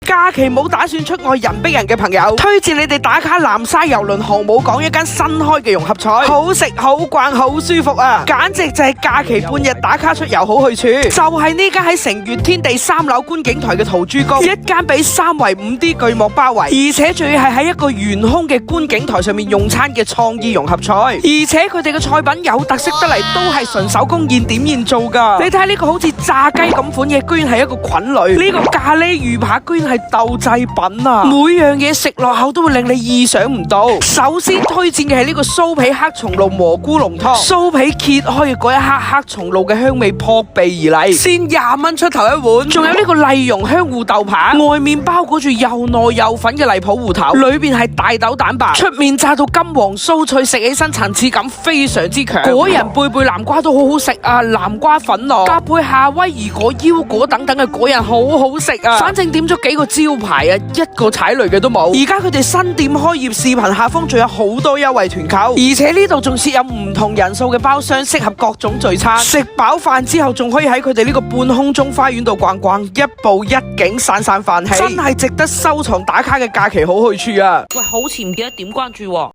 假期冇打算出外人逼人嘅朋友，推薦你哋打卡南沙郵輪航母港一間新開嘅融合菜，好食好逛好舒服啊！簡直就係假期半日打卡出遊好去處，就係呢間喺成悅天地3樓觀景台嘅陶珠宮，一間俾3x5D 巨幕包圍，而且仲要係喺一個懸空嘅觀景台上面用餐嘅創意融合菜，而且佢哋嘅菜品有特色得嚟，都係純手工現點現做噶。你睇下呢個好似炸雞咁款嘢，居然係一個菌類，呢個咖喱魚扒居然係豆製品啊！每樣嘢食落口都會令你意想唔到。首先推薦嘅係呢個酥皮黑松露蘑菇濃湯，酥皮揭開嘅嗰一刻，黑松露嘅香味撲鼻而嚟，先20蚊出頭一碗。仲有呢個麗蓉香芋豆扒，外面包裹住又糯又粉嘅荔浦芋頭，裏邊係大豆蛋白，出面炸到金黃酥脆，食起身層次感非常之強。果仁貝貝南瓜都好好食啊，南瓜粉糯搭配夏威夷果、腰果等等嘅果仁好好食啊。反正點咗幾個招牌啊，一個踩雷嘅都冇。而家佢哋新店開業，視頻下方仲有好多優惠團購，而且呢度仲設有唔同人數嘅包廂，適合各種聚餐。食飽飯之後仲可以喺佢哋呢個半空中花園度逛逛，一步一景散散飯氣，真係值得收藏打卡嘅假期好去處啊！喂，好似唔記得點關注喎。